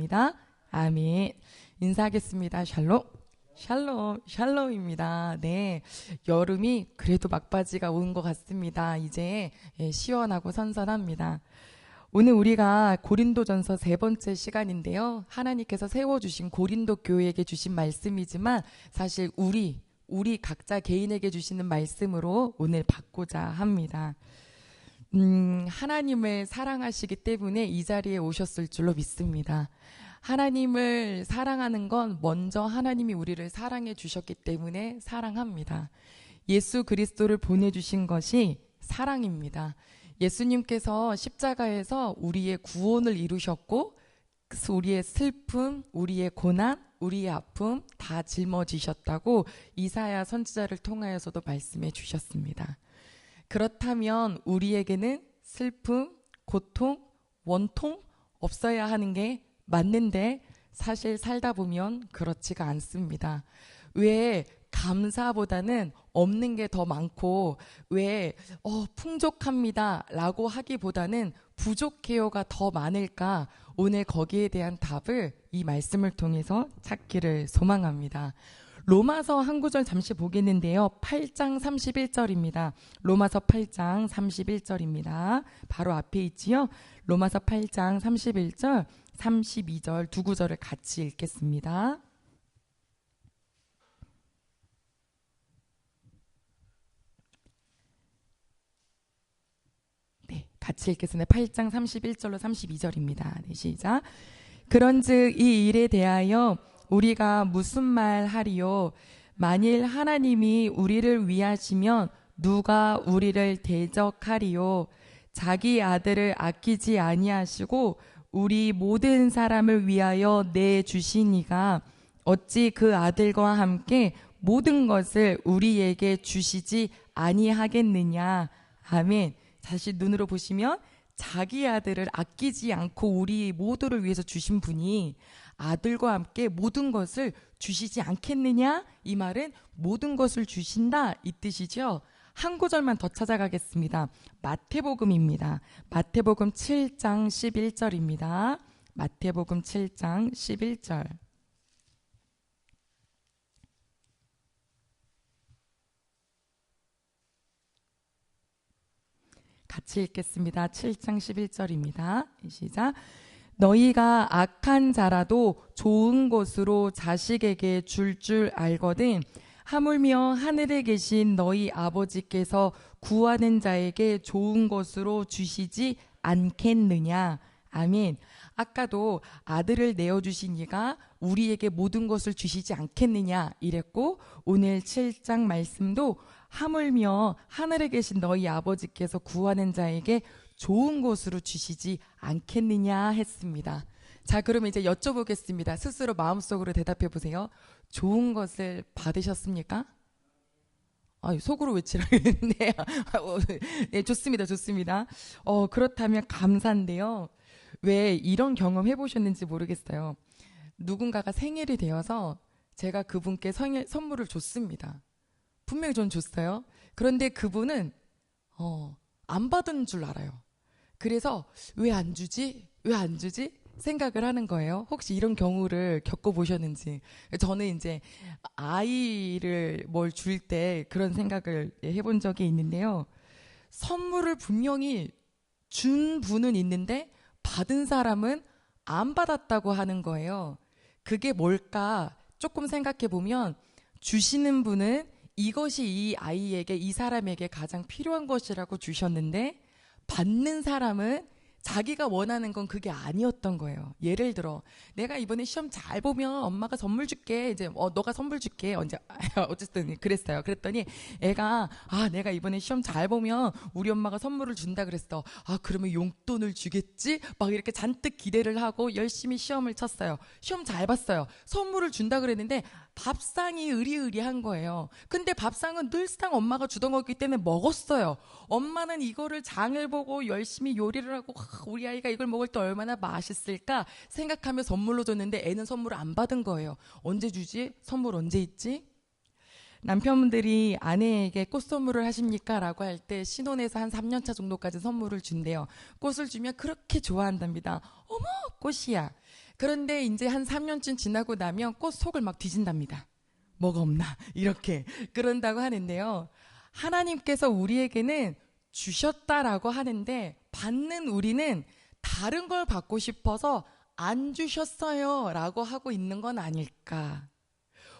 축원합니다. 아멘. 인사하겠습니다. 샬롬. 샬롬, 샬롬입니다. 네, 여름이 그래도 막바지가 온 것 같습니다. 이제 시원하고 선선합니다. 오늘 우리가 고린도전서 3번째 시간인데요. 하나님께서 세워주신 고린도 교회에게 주신 말씀이지만 사실 우리 각자 개인에게 주시는 말씀으로 오늘 받고자 합니다. 하나님을 사랑하시기 때문에 이 자리에 오셨을 줄로 믿습니다. 하나님을 사랑하는 건 먼저 하나님이 우리를 사랑해 주셨기 때문에 사랑합니다. 예수 그리스도를 보내주신 것이 사랑입니다. 예수님께서 십자가에서 우리의 구원을 이루셨고 우리의 슬픔, 우리의 고난, 우리의 아픔 다 짊어지셨다고 이사야 선지자를 통하여서도 말씀해 주셨습니다. 그렇다면 우리에게는 슬픔, 고통, 원통 없어야 하는 게 맞는데 사실 살다 보면 그렇지가 않습니다. 왜 감사보다는 없는 게 더 많고 왜 풍족합니다 라고 하기보다는 부족해요가 더 많을까? 오늘 거기에 대한 답을 이 말씀을 통해서 찾기를 소망합니다. 로마서 한 구절 잠시 보겠는데요. 8장 31절입니다. 로마서 8장 31절입니다. 바로 앞에 있지요. 로마서 8장 31절, 32절 두 구절을 같이 읽겠습니다. 네, 같이 읽겠습니다. 8장 31절로 32절입니다. 네, 시작. 그런즉 이 일에 대하여 우리가 무슨 말 하리요? 만일 하나님이 우리를 위하시면 누가 우리를 대적하리요? 자기 아들을 아끼지 아니하시고 우리 모든 사람을 위하여 내주시니가 어찌 그 아들과 함께 모든 것을 우리에게 주시지 아니하겠느냐. 아멘. 다시 눈으로 보시면 자기 아들을 아끼지 않고 우리 모두를 위해서 주신 분이 아들과 함께 모든 것을 주시지 않겠느냐? 이 말은 모든 것을 주신다 이 뜻이죠. 한 구절만 더 찾아가겠습니다. 마태복음입니다. 마태복음 7장 11절입니다. 마태복음 7장 11절. 같이 읽겠습니다. 7장 11절입니다. 시작. 너희가 악한 자라도 좋은 것으로 자식에게 줄 알거든 하물며 하늘에 계신 너희 아버지께서 구하는 자에게 좋은 것으로 주시지 않겠느냐. 아멘. 아까도 아들을 내어주신 이가 우리에게 모든 것을 주시지 않겠느냐 이랬고 오늘 7장 말씀도 하물며 하늘에 계신 너희 아버지께서 구하는 자에게 좋은 것으로 주시지 않겠느냐 했습니다. 자, 그러면 이제 여쭤보겠습니다. 스스로 마음속으로 대답해 보세요. 좋은 것을 받으셨습니까? 속으로 외치라고 했네요. 네, 좋습니다. 좋습니다. 그렇다면 감사한데요. 왜 이런 경험 해보셨는지 모르겠어요. 누군가가 생일이 되어서 제가 그분께 선물을 줬습니다. 분명히 전 줬어요. 그런데 그분은 안 받은 줄 알아요. 그래서 왜 안 주지? 왜 안 주지? 생각을 하는 거예요. 혹시 이런 경우를 겪어보셨는지. 저는 이제 아이를 뭘 줄 때 그런 생각을 해본 적이 있는데요. 선물을 분명히 준 분은 있는데 받은 사람은 안 받았다고 하는 거예요. 그게 뭘까? 조금 생각해 보면 주시는 분은 이것이 이 아이에게, 이 사람에게 가장 필요한 것이라고 주셨는데 받는 사람은 자기가 원하는 건 그게 아니었던 거예요. 예를 들어 내가 이번에 시험 잘 보면 엄마가 선물 줄게. 이제 너가 선물 줄게. 언제 어쨌든 그랬어요. 그랬더니 애가 내가 이번에 시험 잘 보면 우리 엄마가 선물을 준다 그랬어. 그러면 용돈을 주겠지? 막 이렇게 잔뜩 기대를 하고 열심히 시험을 쳤어요. 시험 잘 봤어요. 선물을 준다 그랬는데 밥상이 으리으리한 거예요. 근데 밥상은 늘상 엄마가 주던 거기 때문에 먹었어요. 엄마는 이거를 장을 보고 열심히 요리를 하고 우리 아이가 이걸 먹을 때 얼마나 맛있을까 생각하며 선물로 줬는데 애는 선물을 안 받은 거예요. 언제 주지? 선물 언제 있지? 남편분들이 아내에게 꽃 선물을 하십니까? 라고 할 때 신혼에서 한 3년차 정도까지 선물을 준대요. 꽃을 주면 그렇게 좋아한답니다. 어머, 꽃이야. 그런데 이제 한 3년쯤 지나고 나면 꼭 속을 막 뒤진답니다. 뭐가 없나 이렇게 그런다고 하는데요. 하나님께서 우리에게는 주셨다라고 하는데 받는 우리는 다른 걸 받고 싶어서 안 주셨어요 라고 하고 있는 건 아닐까.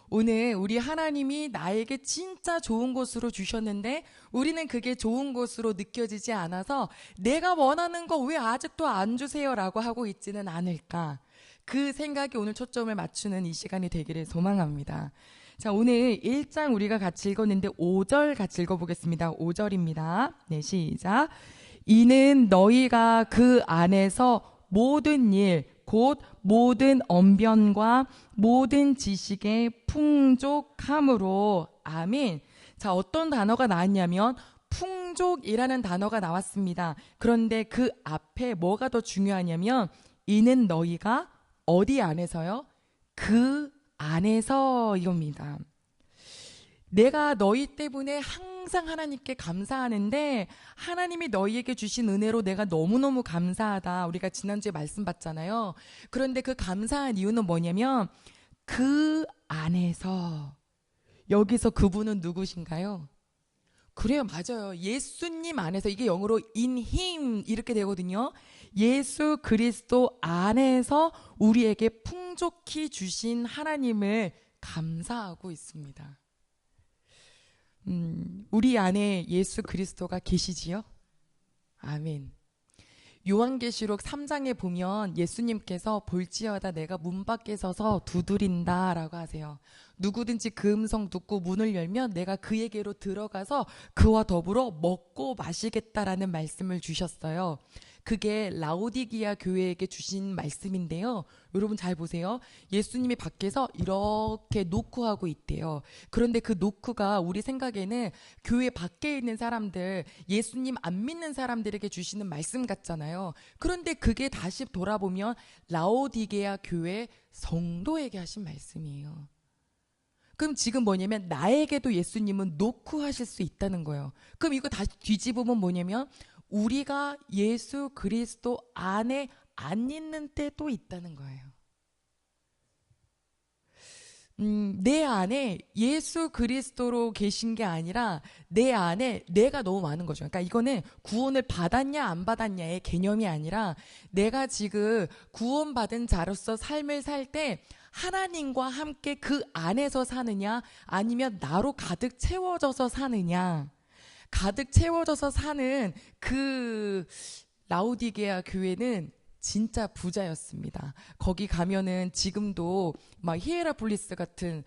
오늘 우리 하나님이 나에게 진짜 좋은 것으로 주셨는데 우리는 그게 좋은 것으로 느껴지지 않아서 내가 원하는 거 왜 아직도 안 주세요 라고 하고 있지는 않을까. 그 생각이 오늘 초점을 맞추는 이 시간이 되기를 소망합니다. 자, 오늘 1장 우리가 같이 읽었는데 5절 같이 읽어보겠습니다. 5절입니다. 네, 시작. 이는 너희가 그 안에서 모든 일, 곧 모든 언변과 모든 지식에 풍족함으로. 아멘. 자, 어떤 단어가 나왔냐면 풍족이라는 단어가 나왔습니다. 그런데 그 앞에 뭐가 더 중요하냐면 이는 너희가 어디 안에서요? 그 안에서 이겁니다. 내가 너희 때문에 항상 하나님께 감사하는데 하나님이 너희에게 주신 은혜로 내가 너무너무 감사하다. 우리가 지난주에 말씀 받잖아요. 그런데 그 감사한 이유는 뭐냐면 그 안에서. 여기서 그분은 누구신가요? 그래요, 맞아요. 예수님 안에서. 이게 영어로 in him 이렇게 되거든요. 예수 그리스도 안에서 우리에게 풍족히 주신 하나님을 감사하고 있습니다. 우리 안에 예수 그리스도가 계시지요? 아멘. 요한계시록 3장에 보면 예수님께서 볼지어다 내가 문 밖에 서서 두드린다 라고 하세요. 누구든지 그 음성 듣고 문을 열면 내가 그에게로 들어가서 그와 더불어 먹고 마시겠다라는 말씀을 주셨어요. 그게 라오디게아 교회에게 주신 말씀인데요. 여러분 잘 보세요. 예수님이 밖에서 이렇게 노크하고 있대요. 그런데 그 노크가 우리 생각에는 교회 밖에 있는 사람들, 예수님 안 믿는 사람들에게 주시는 말씀 같잖아요. 그런데 그게 다시 돌아보면 라오디게아 교회 성도에게 하신 말씀이에요. 그럼 지금 뭐냐면 나에게도 예수님은 노크하실 수 있다는 거예요. 그럼 이거 다시 뒤집으면 뭐냐면 우리가 예수 그리스도 안에 안 있는 때도 있다는 거예요. 내 안에 예수 그리스도로 계신 게 아니라 내 안에 내가 너무 많은 거죠. 그러니까 이거는 구원을 받았냐 안 받았냐의 개념이 아니라 내가 지금 구원받은 자로서 삶을 살 때 하나님과 함께 그 안에서 사느냐 아니면 나로 가득 채워져서 사느냐. 가득 채워져서 사는 그 라오디게아 교회는 진짜 부자였습니다. 거기 가면은 지금도 막 히에라폴리스 같은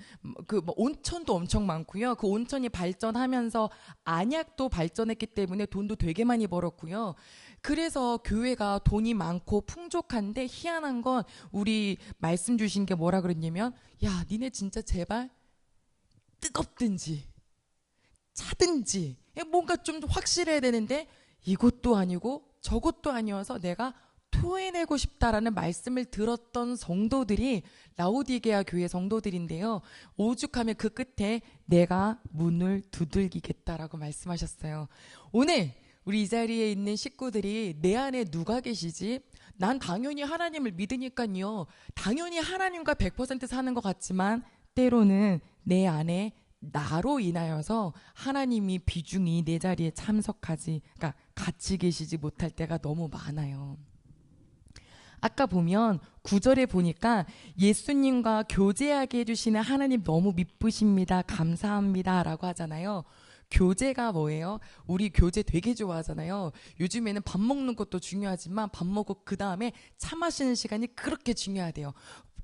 그 뭐 온천도 엄청 많고요. 그 온천이 발전하면서 안약도 발전했기 때문에 돈도 되게 많이 벌었고요. 그래서 교회가 돈이 많고 풍족한데 희한한 건 우리 말씀 주신 게 뭐라 그랬냐면 야, 니네 진짜 제발 뜨겁든지 차든지 뭔가 좀 확실해야 되는데 이것도 아니고 저것도 아니어서 내가 토해내고 싶다라는 말씀을 들었던 성도들이 라오디게아 교회 성도들인데요. 오죽하면 그 끝에 내가 문을 두들기겠다라고 말씀하셨어요. 오늘 우리 이 자리에 있는 식구들이 내 안에 누가 계시지? 난 당연히 하나님을 믿으니까요. 당연히 하나님과 100% 사는 것 같지만 때로는 내 안에 나로 인하여서 하나님이 비중이 내 자리에 참석하지, 그러니까 같이 계시지 못할 때가 너무 많아요. 아까 보면 9절에 보니까 예수님과 교제하게 해주시는 하나님 너무 미쁘십니다. 감사합니다. 라고 하잖아요. 교제가 뭐예요? 우리 교제 되게 좋아하잖아요. 요즘에는 밥 먹는 것도 중요하지만 밥 먹고 그 다음에 차 마시는 시간이 그렇게 중요하대요.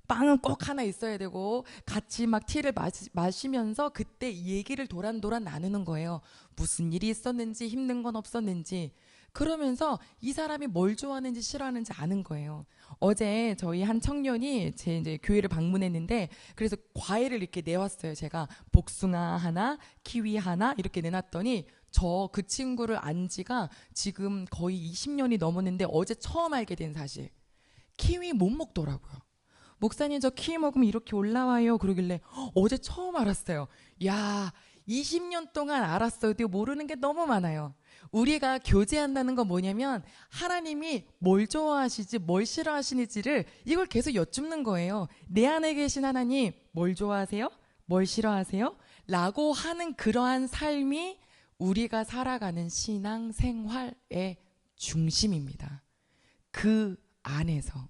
빵은 꼭 하나 있어야 되고 같이 막 티를 마시면서 그때 얘기를 도란도란 나누는 거예요. 무슨 일이 있었는지 힘든 건 없었는지. 그러면서 이 사람이 뭘 좋아하는지 싫어하는지 아는 거예요. 어제 저희 한 청년이 제 이제 교회를 방문했는데 그래서 과일을 이렇게 내왔어요. 제가 복숭아 하나, 키위 하나 이렇게 내놨더니 저 그 친구를 안 지가 지금 거의 20년이 넘었는데 어제 처음 알게 된 사실. 키위 못 먹더라고요. 목사님 저 키위 먹으면 이렇게 올라와요. 그러길래 어제 처음 알았어요. 야, 20년 동안 알았어도 모르는 게 너무 많아요. 우리가 교제한다는 건 뭐냐면 하나님이 뭘 좋아하시지 뭘 싫어하시는지를 이걸 계속 여쭙는 거예요. 내 안에 계신 하나님 뭘 좋아하세요? 뭘 싫어하세요? 라고 하는 그러한 삶이 우리가 살아가는 신앙 생활의 중심입니다. 그 안에서.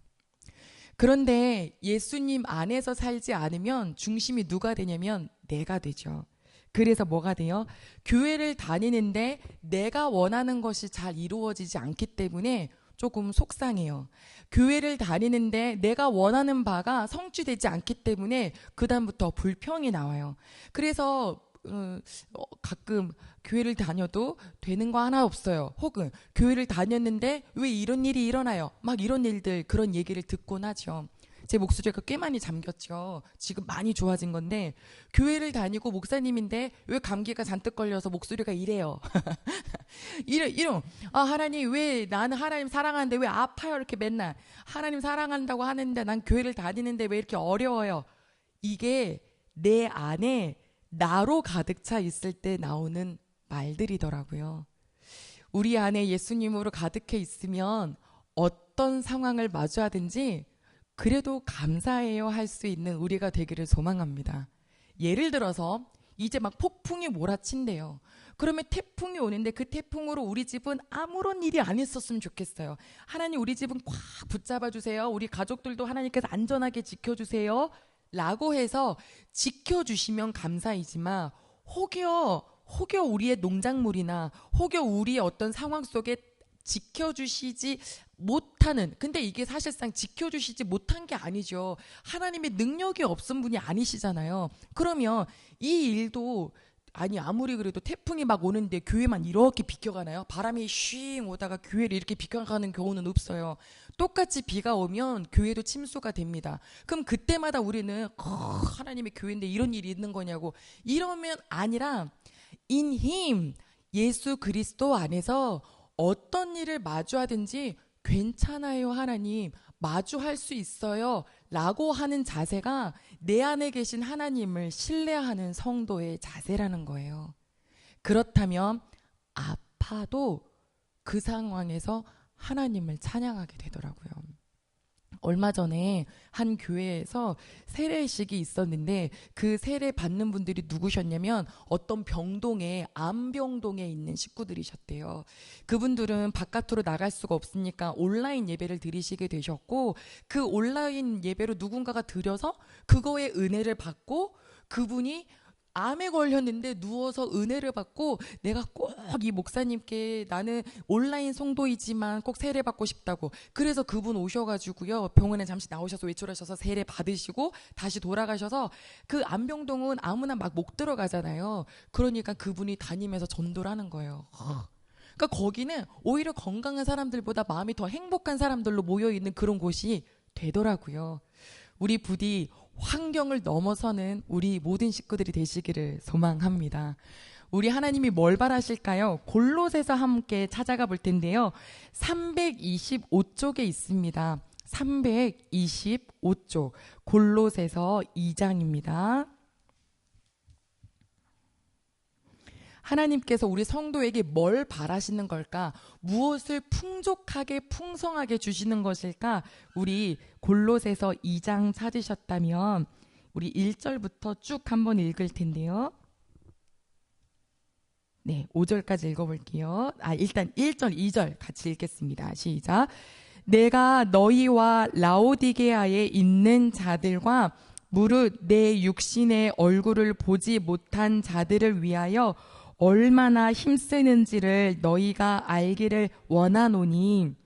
그런데 예수님 안에서 살지 않으면 중심이 누가 되냐면 내가 되죠. 그래서 뭐가 돼요? 교회를 다니는데 내가 원하는 것이 잘 이루어지지 않기 때문에 조금 속상해요. 교회를 다니는데 내가 원하는 바가 성취되지 않기 때문에 그다음부터 불평이 나와요. 그래서 가끔 교회를 다녀도 되는 거 하나 없어요. 혹은 교회를 다녔는데 왜 이런 일이 일어나요? 막 이런 일들, 그런 얘기를 듣곤 하죠. 제 목소리가 꽤 많이 잠겼죠. 지금 많이 좋아진 건데 교회를 다니고 목사님인데 왜 감기가 잔뜩 걸려서 목소리가 이래요. 이런 하나님 왜 나는 하나님 사랑하는데 왜 아파요? 이렇게 맨날 하나님 사랑한다고 하는데 난 교회를 다니는데 왜 이렇게 어려워요? 이게 내 안에 나로 가득 차 있을 때 나오는 말들이더라고요. 우리 안에 예수님으로 가득해 있으면 어떤 상황을 마주하든지 그래도 감사해요 할 수 있는 우리가 되기를 소망합니다. 예를 들어서 이제 막 폭풍이 몰아친대요. 그러면 태풍이 오는데 그 태풍으로 우리 집은 아무런 일이 안 있었으면 좋겠어요. 하나님 우리 집은 꽉 붙잡아 주세요. 우리 가족들도 하나님께서 안전하게 지켜주세요. 라고 해서 지켜주시면 감사이지만 혹여 우리의 농작물이나 혹여 우리의 어떤 상황 속에 지켜주시지 못하는, 근데 이게 사실상 지켜주시지 못한 게 아니죠. 하나님의 능력이 없은 분이 아니시잖아요. 그러면 이 일도 아무리 그래도 태풍이 막 오는데 교회만 이렇게 비껴가나요? 바람이 쉬잉 오다가 교회를 이렇게 비껴가는 경우는 없어요. 똑같이 비가 오면 교회도 침수가 됩니다. 그럼 그때마다 우리는 하나님의 교회인데 이런 일이 있는 거냐고 이러면 아니라 in him 예수 그리스도 안에서 어떤 일을 마주하든지 괜찮아요 하나님 마주할 수 있어요 라고 하는 자세가 내 안에 계신 하나님을 신뢰하는 성도의 자세라는 거예요. 그렇다면 아파도 그 상황에서 하나님을 찬양하게 되더라고요. 얼마 전에 한 교회에서 세례식이 있었는데 그 세례 받는 분들이 누구셨냐면 어떤 병동에 암병동에 있는 식구들이셨대요. 그분들은 바깥으로 나갈 수가 없으니까 온라인 예배를 드리시게 되셨고 그 온라인 예배로 누군가가 드려서 그거에 은혜를 받고 그분이 암에 걸렸는데 누워서 은혜를 받고 내가 꼭 이 목사님께 나는 온라인 성도이지만 꼭 세례 받고 싶다고 그래서 그분 오셔가지고요 병원에 잠시 나오셔서 외출하셔서 세례 받으시고 다시 돌아가셔서 그 암병동은 아무나 막 못 들어가잖아요. 그러니까 그분이 다니면서 전도를 하는 거예요. 그러니까 거기는 오히려 건강한 사람들보다 마음이 더 행복한 사람들로 모여있는 그런 곳이 되더라고요. 우리 부디 환경을 넘어서는 우리 모든 식구들이 되시기를 소망합니다. 우리 하나님이 뭘 바라실까요? 골로새서 함께 찾아가 볼 텐데요. 325쪽에 있습니다. 325쪽 골로새서 2장입니다. 하나님께서 우리 성도에게 뭘 바라시는 걸까? 무엇을 풍족하게 풍성하게 주시는 것일까? 우리 골로새서 2장 찾으셨다면 우리 1절부터 쭉 한번 읽을 텐데요. 네, 5절까지 읽어볼게요. 일단 1절, 2절 같이 읽겠습니다. 시작. 내가 너희와 라오디게아에 있는 자들과 무릇 내 육신의 얼굴을 보지 못한 자들을 위하여 얼마나 힘쓰는지를 너희가 알기를 원하노니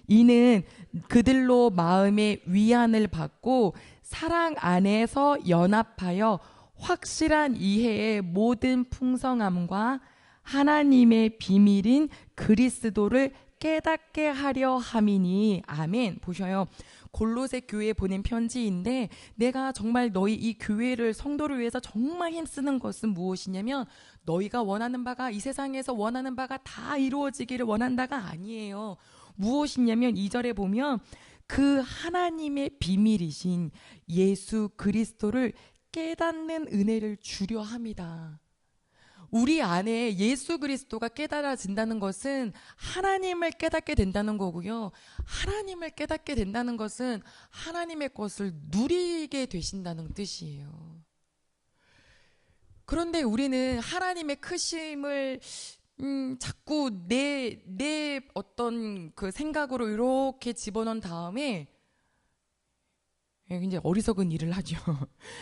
이는 그들로 마음의 위안을 받고 사랑 안에서 연합하여 확실한 이해의 모든 풍성함과 하나님의 비밀인 그리스도를 깨닫게 하려 함이니 아멘. 보셔요. 골로새 교회에 보낸 편지인데 내가 정말 너희 이 교회를 성도를 위해서 정말 힘쓰는 것은 무엇이냐면 너희가 원하는 바가 이 세상에서 원하는 바가 다 이루어지기를 원한다가 아니에요. 무엇이냐면 2절에 보면 그 하나님의 비밀이신 예수 그리스도를 깨닫는 은혜를 주려 합니다. 우리 안에 예수 그리스도가 깨달아진다는 것은 하나님을 깨닫게 된다는 거고요. 하나님을 깨닫게 된다는 것은 하나님의 것을 누리게 되신다는 뜻이에요. 그런데 우리는 하나님의 크심을 자꾸 내 어떤 그 생각으로 이렇게 집어넣은 다음에 굉장히 어리석은 일을 하죠.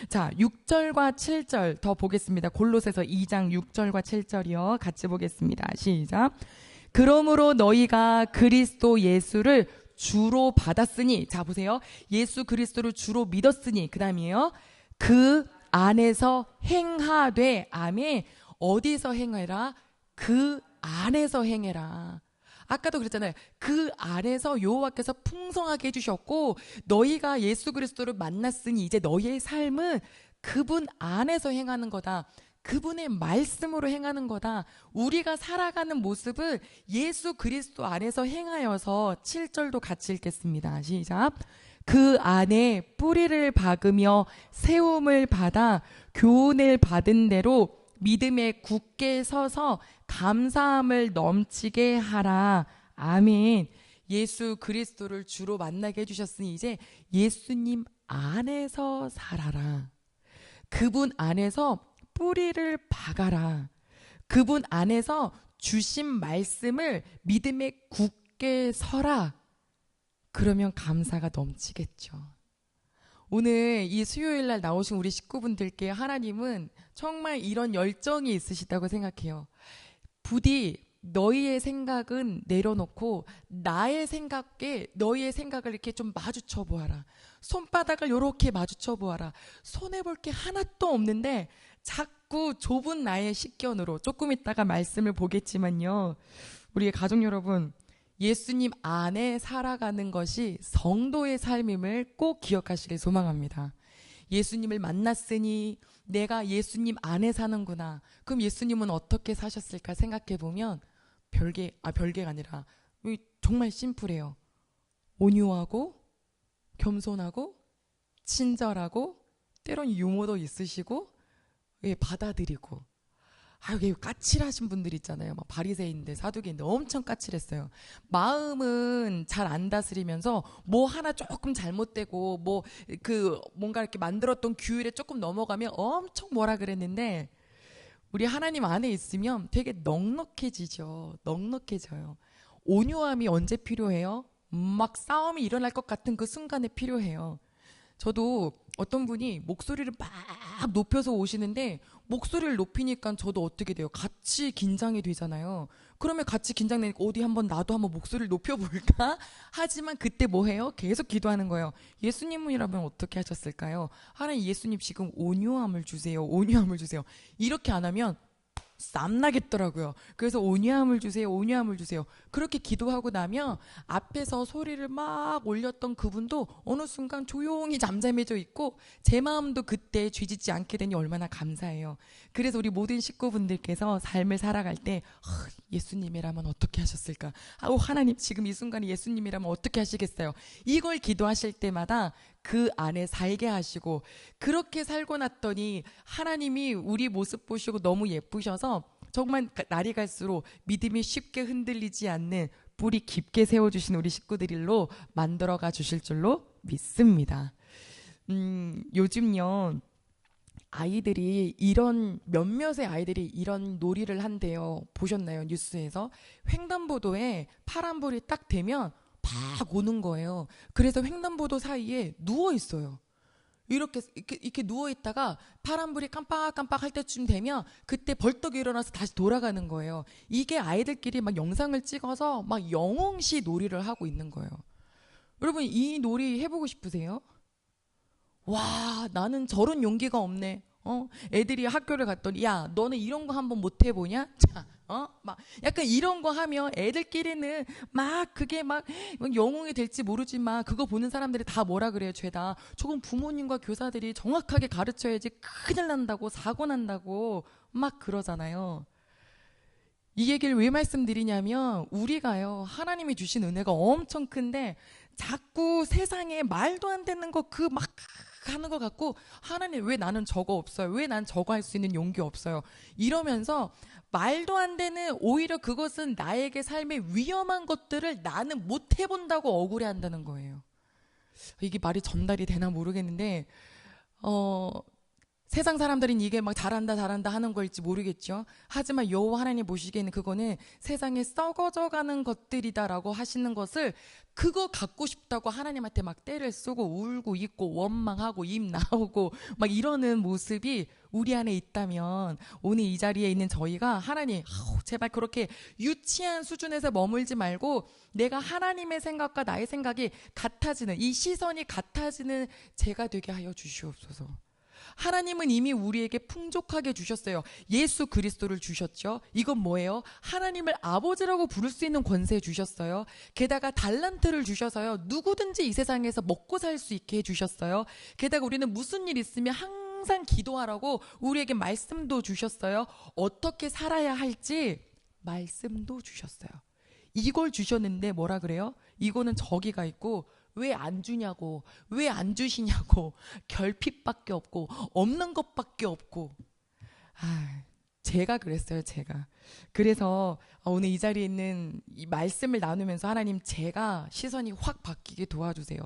자, 6절과 7절 더 보겠습니다. 골로새서 2장 6절과 7절이요. 같이 보겠습니다. 시작. 그러므로 너희가 그리스도 예수를 주로 받았으니, 자 보세요. 예수 그리스도를 주로 믿었으니, 그 다음이에요. 그 안에서 행하되, 아멘. 어디서 행해라? 그 안에서 행해라. 아까도 그랬잖아요. 그 안에서 여호와께서 풍성하게 해주셨고, 너희가 예수 그리스도를 만났으니 이제 너희의 삶은 그분 안에서 행하는 거다. 그분의 말씀으로 행하는 거다. 우리가 살아가는 모습을 예수 그리스도 안에서 행하여서 7절도 같이 읽겠습니다. 시작. 그 안에 뿌리를 박으며 세움을 받아 교훈을 받은 대로 믿음에 굳게 서서 감사함을 넘치게 하라. 아멘. 예수 그리스도를 주로 만나게 해주셨으니 이제 예수님 안에서 살아라. 그분 안에서 뿌리를 박아라. 그분 안에서 주신 말씀을 믿음에 굳게 서라. 그러면 감사가 넘치겠죠. 오늘 이 수요일 날 나오신 우리 식구분들께 하나님은 정말 이런 열정이 있으시다고 생각해요. 부디 너희의 생각은 내려놓고 나의 생각에 너희의 생각을 이렇게 좀 마주쳐 보아라. 손바닥을 이렇게 마주쳐 보아라. 손해볼 게 하나도 없는데 자꾸 좁은 나의 식견으로, 조금 있다가 말씀을 보겠지만요, 우리 가족 여러분, 예수님 안에 살아가는 것이 성도의 삶임을 꼭 기억하시길 소망합니다. 예수님을 만났으니 내가 예수님 안에 사는구나. 그럼 예수님은 어떻게 사셨을까 생각해 보면 별게가 아니라 정말 심플해요. 온유하고 겸손하고 친절하고 때론 유머도 있으시고 받아들이고, 이게 까칠하신 분들 있잖아요. 막 바리새인들, 사두개인들 엄청 까칠했어요. 마음은 잘 안 다스리면서 뭐 하나 조금 잘못되고 뭔가 이렇게 만들었던 규율에 조금 넘어가면 엄청 뭐라 그랬는데, 우리 하나님 안에 있으면 되게 넉넉해지죠. 넉넉해져요. 온유함이 언제 필요해요? 막 싸움이 일어날 것 같은 그 순간에 필요해요. 저도 어떤 분이 목소리를 막 높여서 오시는데, 목소리를 높이니까 저도 어떻게 돼요? 같이 긴장이 되잖아요. 그러면 같이 긴장되니까 나도 한번 목소리를 높여볼까? 하지만 그때 뭐 해요? 계속 기도하는 거예요. 예수님이라면 어떻게 하셨을까요? 하나님, 예수님 지금 온유함을 주세요. 온유함을 주세요. 이렇게 안 하면 쌈나겠더라고요. 그래서 온유함을 주세요. 온유함을 주세요. 그렇게 기도하고 나면 앞에서 소리를 막 올렸던 그분도 어느 순간 조용히 잠잠해져 있고, 제 마음도 그때 쥐짓지 않게 되니 얼마나 감사해요. 그래서 우리 모든 식구분들께서 삶을 살아갈 때 예수님이라면 어떻게 하셨을까? 하나님, 지금 이 순간에 예수님이라면 어떻게 하시겠어요? 이걸 기도하실 때마다 그 안에 살게 하시고, 그렇게 살고 났더니 하나님이 우리 모습 보시고 너무 예쁘셔서 정말 날이 갈수록 믿음이 쉽게 흔들리지 않는 뿌리 깊게 세워주신 우리 식구들로 만들어가 주실 줄로 믿습니다. 요즘요, 몇몇의 아이들이 이런 놀이를 한대요. 보셨나요? 뉴스에서. 횡단보도에 파란불이 딱 되면 막 오는 거예요. 그래서 횡단보도 사이에 누워 있어요. 이렇게 누워 있다가 파란불이 깜빡깜빡 할 때쯤 되면 그때 벌떡 일어나서 다시 돌아가는 거예요. 이게 아이들끼리 막 영상을 찍어서 막 영웅시 놀이를 하고 있는 거예요. 여러분, 이 놀이 해보고 싶으세요? 와, 나는 저런 용기가 없네. 애들이 학교를 갔더니, 야, 너는 이런 거 한번 못 해보냐? 자, 막 약간 이런 거 하면 애들끼리는 막 그게 막 영웅이 될지 모르지만, 그거 보는 사람들이 다 뭐라 그래요? 죄다. 조금 부모님과 교사들이 정확하게 가르쳐야지 큰일 난다고, 사고 난다고 막 그러잖아요. 이 얘기를 왜 말씀드리냐면, 우리가요, 하나님이 주신 은혜가 엄청 큰데 자꾸 세상에 말도 안 되는 거, 하는 것 같고, 하나님 왜 나는 저거 없어요? 왜 난 저거 할 수 있는 용기 없어요? 이러면서 말도 안 되는, 오히려 그것은 나에게 삶의 위험한 것들을 나는 못 해본다고 억울해한다는 거예요. 이게 말이 전달이 되나 모르겠는데, 세상 사람들은 이게 막 잘한다 잘한다 하는 걸지 모르겠죠. 하지만 여호와 하나님 보시기에는 그거는 세상에 썩어져 가는 것들이다라고 하시는 것을, 그거 갖고 싶다고 하나님한테 막 떼를 쓰고 울고 있고 원망하고 입 나오고 막 이러는 모습이 우리 안에 있다면, 오늘 이 자리에 있는 저희가 하나님, 제발 그렇게 유치한 수준에서 머물지 말고 내가 하나님의 생각과 나의 생각이 같아지는, 이 시선이 같아지는 제가 되게 하여 주시옵소서. 하나님은 이미 우리에게 풍족하게 주셨어요. 예수 그리스도를 주셨죠. 이건 뭐예요? 하나님을 아버지라고 부를 수 있는 권세 주셨어요. 게다가 달란트를 주셔서요, 누구든지 이 세상에서 먹고 살 수 있게 해주셨어요. 게다가 우리는 무슨 일 있으면 항상 기도하라고 우리에게 말씀도 주셨어요. 어떻게 살아야 할지 말씀도 주셨어요. 이걸 주셨는데 뭐라 그래요? 이거는 저기가 있고 왜 안 주냐고, 왜 안 주시냐고, 결핍밖에 없고 없는 것밖에 없고. 제가 그랬어요. 제가 그래서 오늘 이 자리에 있는 이 말씀을 나누면서 하나님, 제가 시선이 확 바뀌게 도와주세요.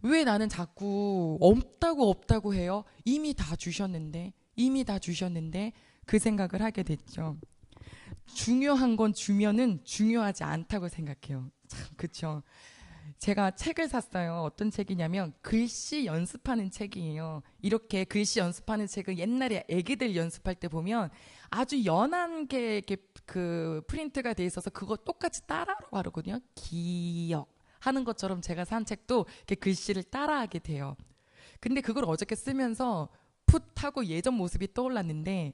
왜 나는 자꾸 없다고 해요? 이미 다 주셨는데, 그 생각을 하게 됐죠. 중요한 건 주면은 중요하지 않다고 생각해요. 참, 그쵸? 제가 책을 샀어요. 어떤 책이냐면 글씨 연습하는 책이에요. 이렇게 글씨 연습하는 책은 옛날에 애기들 연습할 때 보면 아주 연한 게 이렇게 그 프린트가 돼 있어서 그거 똑같이 따라하라고 하거든요. 기억하는 것처럼 제가 산 책도 이렇게 글씨를 따라하게 돼요. 근데 그걸 어저께 쓰면서 풋하고 예전 모습이 떠올랐는데,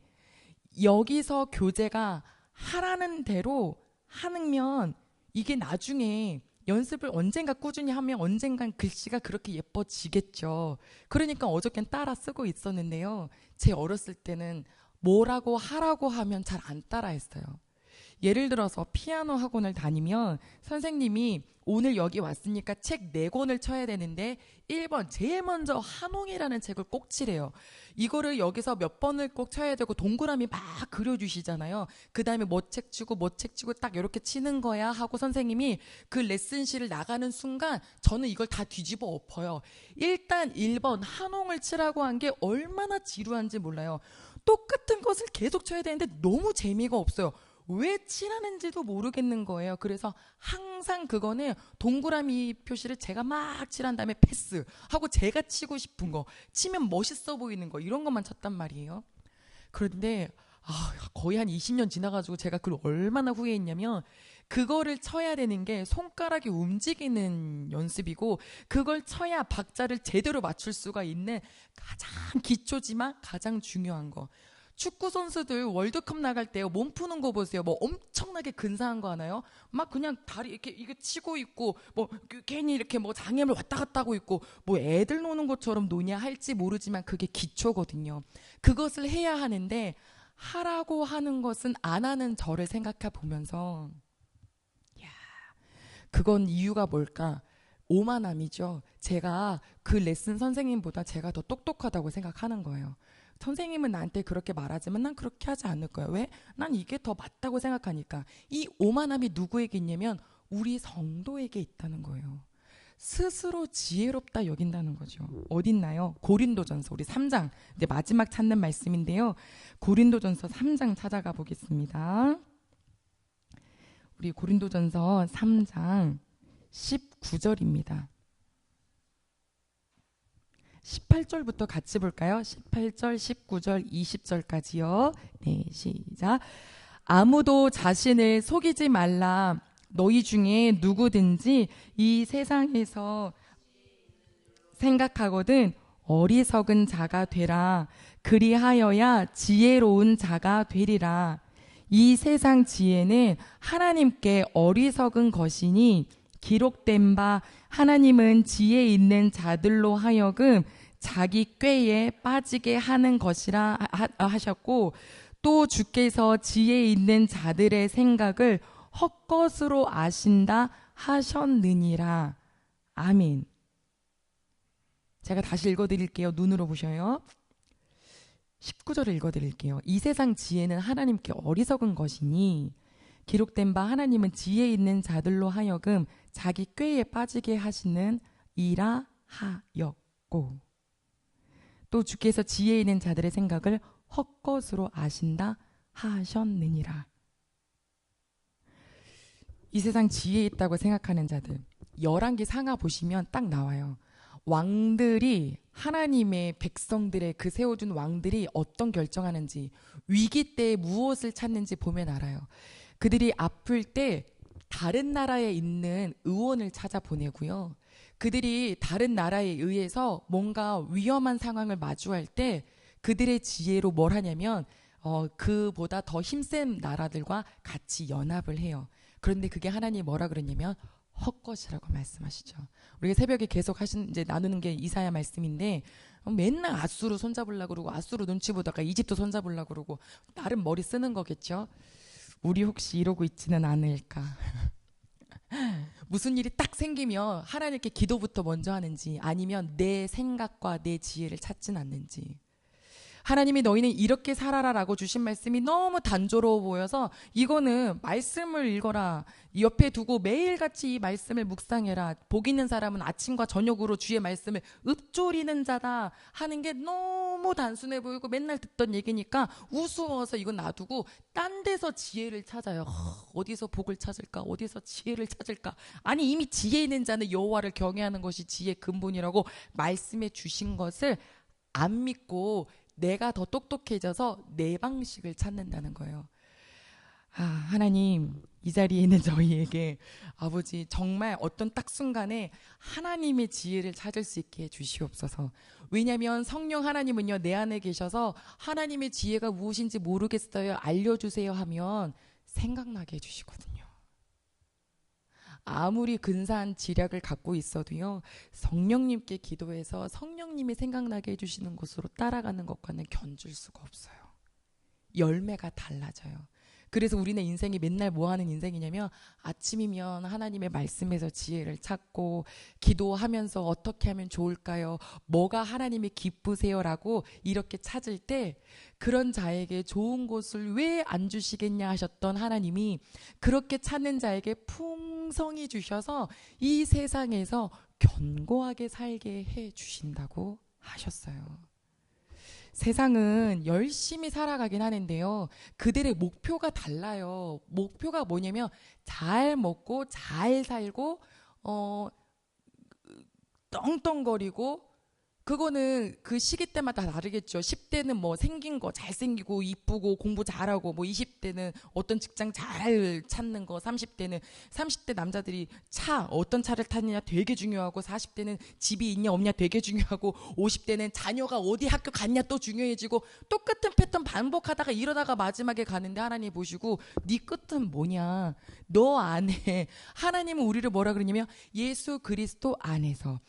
여기서 교재가 하라는 대로 하면 이게 나중에 연습을 언젠가 꾸준히 하면 언젠간 글씨가 그렇게 예뻐지겠죠. 그러니까 어저께는 따라 쓰고 있었는데요. 제 어렸을 때는 뭐라고 하라고 하면 잘 안 따라 했어요. 예를 들어서 피아노 학원을 다니면 선생님이 오늘 여기 왔으니까 책 4권을 쳐야 되는데 1번 제일 먼저 한홍이라는 책을 꼭 치래요. 이거를 여기서 몇 번을 꼭 쳐야 되고 동그라미 막 그려주시잖아요. 그 다음에 뭐 책 치고 딱 이렇게 치는 거야 하고 선생님이 그 레슨실을 나가는 순간 저는 이걸 다 뒤집어 엎어요. 일단 1번 한홍을 치라고 한 게 얼마나 지루한지 몰라요. 똑같은 것을 계속 쳐야 되는데 너무 재미가 없어요. 왜 칠하는지도 모르겠는 거예요. 그래서 항상 그거는 동그라미 표시를 제가 막 칠한 다음에 패스하고 제가 치고 싶은 거, 치면 멋있어 보이는 거, 이런 것만 쳤단 말이에요. 그런데 거의 한 20년 지나가지고 제가 그걸 얼마나 후회했냐면, 그거를 쳐야 되는 게 손가락이 움직이는 연습이고, 그걸 쳐야 박자를 제대로 맞출 수가 있는 가장 기초지만 가장 중요한 거. 축구 선수들 월드컵 나갈 때 몸 푸는 거 보세요. 뭐 엄청나게 근사한 거 하나요? 막 그냥 다리 이렇게 이거 치고 있고, 뭐 괜히 이렇게 뭐 장애물 왔다 갔다 하고 있고, 뭐 애들 노는 것처럼 노냐 할지 모르지만 그게 기초거든요. 그것을 해야 하는데 하라고 하는 것은 안 하는 저를 생각해 보면서, 그건 이유가 뭘까? 오만함이죠. 제가 그 레슨 선생님보다 제가 더 똑똑하다고 생각하는 거예요. 선생님은 나한테 그렇게 말하지만 난 그렇게 하지 않을 거야. 왜? 난 이게 더 맞다고 생각하니까. 이 오만함이 누구에게 있냐면 우리 성도에게 있다는 거예요. 스스로 지혜롭다 여긴다는 거죠. 어딨나요? 고린도전서 우리 3장, 이제 마지막 찾는 말씀인데요. 고린도전서 3장 찾아가 보겠습니다. 우리 고린도전서 3장 19절입니다. 18절부터 같이 볼까요? 18절, 19절, 20절까지요. 네, 시작. 아무도 자신을 속이지 말라. 너희 중에 누구든지 이 세상에서 생각하거든 어리석은 자가 되라. 그리하여야 지혜로운 자가 되리라. 이 세상 지혜는 하나님께 어리석은 것이니 기록된 바 하나님은 지혜 있는 자들로 하여금 자기 꾀에 빠지게 하는 것이라 하셨고, 또 주께서 지혜 있는 자들의 생각을 헛것으로 아신다 하셨느니라. 아멘. 제가 다시 읽어드릴게요. 눈으로 보셔요. 19절을 읽어드릴게요. 이 세상 지혜는 하나님께 어리석은 것이니 기록된 바 하나님은 지혜 있는 자들로 하여금 자기 꾀에 빠지게 하시는 이라 하였고, 또 주께서 지혜 있는 자들의 생각을 헛것으로 아신다 하셨느니라. 이 세상 지혜 있다고 생각하는 자들, 열왕기 상하 보시면 딱 나와요. 왕들이, 하나님의 백성들의 그 세워준 왕들이 어떤 결정하는지, 위기 때 무엇을 찾는지 보면 알아요. 그들이 아플 때 다른 나라에 있는 의원을 찾아보내고요. 그들이 다른 나라에 의해서 뭔가 위험한 상황을 마주할 때 그들의 지혜로 뭘 하냐면 그보다 더 힘센 나라들과 같이 연합을 해요. 그런데 그게 하나님이 뭐라 그러냐면 헛것이라고 말씀하시죠. 우리가 새벽에 계속 이제 나누는 게 이사야 말씀인데, 맨날 아수르 손잡으려고 그러고 아수르 눈치 보다가 이집트 손잡으려고 그러고 나름 머리 쓰는 거겠죠. 우리 혹시 이러고 있지는 않을까? 무슨 일이 딱 생기면 하나님께 기도부터 먼저 하는지, 아니면 내 생각과 내 지혜를 찾진 않는지. 하나님이 너희는 이렇게 살아라라고 주신 말씀이 너무 단조로워 보여서 이거는 말씀을 읽어라, 옆에 두고 매일같이 이 말씀을 묵상해라, 복 있는 사람은 아침과 저녁으로 주의 말씀을 읊조리는 자다 하는 게 너무 단순해 보이고 맨날 듣던 얘기니까 우스워서 이건 놔두고 딴 데서 지혜를 찾아요. 어디서 복을 찾을까, 어디서 지혜를 찾을까. 아니, 이미 지혜 있는 자는 여호와를 경외하는 것이 지혜의 근본이라고 말씀해 주신 것을 안 믿고 내가 더 똑똑해져서 내 방식을 찾는다는 거예요. 하나님, 이 자리에 있는 저희에게 아버지 정말 어떤 딱 순간에 하나님의 지혜를 찾을 수 있게 해주시옵소서. 왜냐하면 성령 하나님은요, 내 안에 계셔서 하나님의 지혜가 무엇인지 모르겠어요, 알려주세요 하면 생각나게 해주시거든요. 아무리 근사한 지략을 갖고 있어도요, 성령님께 기도해서 성령님이 생각나게 해주시는 곳으로 따라가는 것과는 견줄 수가 없어요. 열매가 달라져요. 그래서 우리는 인생이 맨날 뭐 하는 인생이냐면, 아침이면 하나님의 말씀에서 지혜를 찾고 기도하면서 어떻게 하면 좋을까요? 뭐가 하나님이 기쁘세요? 라고 이렇게 찾을 때, 그런 자에게 좋은 곳을 왜 안 주시겠냐 하셨던 하나님이 그렇게 찾는 자에게 풍성히 주셔서 이 세상에서 견고하게 살게 해 주신다고 하셨어요. 세상은 열심히 살아가긴 하는데요, 그들의 목표가 달라요. 목표가 뭐냐면 잘 먹고 잘 살고 떵떵거리고, 그거는 그 시기 때마다 다르겠죠. 10대는 뭐 생긴 거 잘생기고 이쁘고 공부 잘하고, 뭐 20대는 어떤 직장 잘 찾는 거, 30대 남자들이 어떤 차를 타느냐 되게 중요하고, 40대는 집이 있냐 없냐 되게 중요하고, 50대는 자녀가 어디 학교 갔냐 또 중요해지고, 똑같은 패턴 반복하다가 이러다가 마지막에 가는데 하나님 보시고 네 끝은 뭐냐, 너 안에 하나님은 우리를 뭐라 그러냐면 예수 그리스도 안에서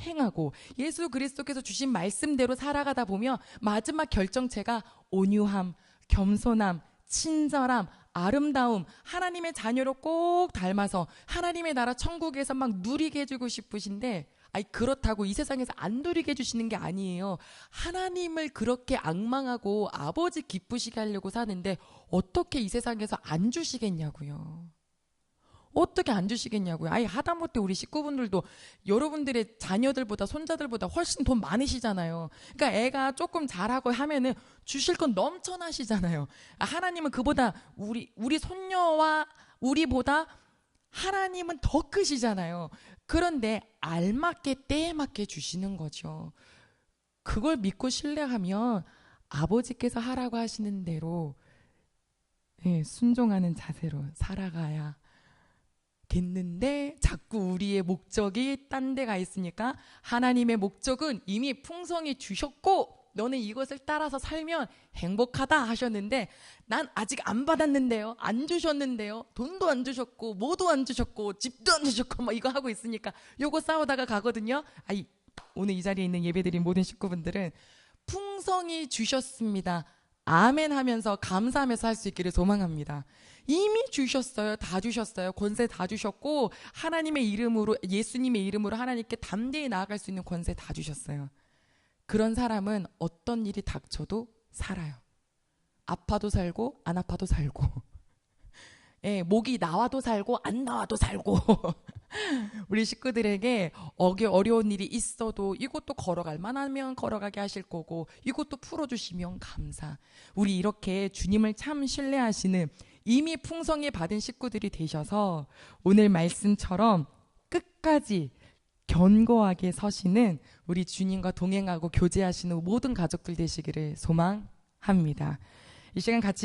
행하고 예수 그리스도께서 주신 말씀대로 살아가다 보면 마지막 결정체가 온유함, 겸손함, 친절함, 아름다움, 하나님의 자녀로 꼭 닮아서 하나님의 나라 천국에서 막 누리게 해주고 싶으신데, 그렇다고 이 세상에서 안 누리게 해주시는 게 아니에요. 하나님을 그렇게 앙망하고 아버지 기쁘시게 하려고 사는데 어떻게 이 세상에서 안 주시겠냐고요. 어떻게 안 주시겠냐고요. 하다못해 우리 식구분들도 여러분들의 자녀들보다 손자들보다 훨씬 돈 많으시잖아요. 그러니까 애가 조금 잘하고 하면은 주실 건 넘쳐나시잖아요. 하나님은 그보다 우리 손녀와 우리보다 하나님은 더 크시잖아요. 그런데 알맞게 때에 맞게 주시는 거죠. 그걸 믿고 신뢰하면 아버지께서 하라고 하시는 대로 순종하는 자세로 살아가야 겠는데, 자꾸 우리의 목적이 딴 데 가 있으니까, 하나님의 목적은 이미 풍성히 주셨고 너는 이것을 따라서 살면 행복하다 하셨는데, 난 아직 안 받았는데요, 안 주셨는데요, 돈도 안 주셨고 뭐도 안 주셨고 집도 안 주셨고 막 이거 하고 있으니까 요거 싸우다가 가거든요. 오늘 이 자리에 있는 예배드린 모든 식구분들은 풍성히 주셨습니다. 아멘 하면서 감사하면서 할 수 있기를 소망합니다. 이미 주셨어요. 다 주셨어요. 권세 다 주셨고 하나님의 이름으로, 예수님의 이름으로 하나님께 담대히 나아갈 수 있는 권세 다 주셨어요. 그런 사람은 어떤 일이 닥쳐도 살아요. 아파도 살고 안 아파도 살고 예, 목이 나와도 살고 안 나와도 살고 우리 식구들에게 어려운 일이 있어도 이것도 걸어갈 만하면 걸어가게 하실 거고 이것도 풀어주시면 감사. 우리 이렇게 주님을 참 신뢰하시는 이미 풍성히 받은 식구들이 되셔서 오늘 말씀처럼 끝까지 견고하게 서시는 우리 주님과 동행하고 교제하시는 모든 가족들 되시기를 소망합니다. 이 시간 같이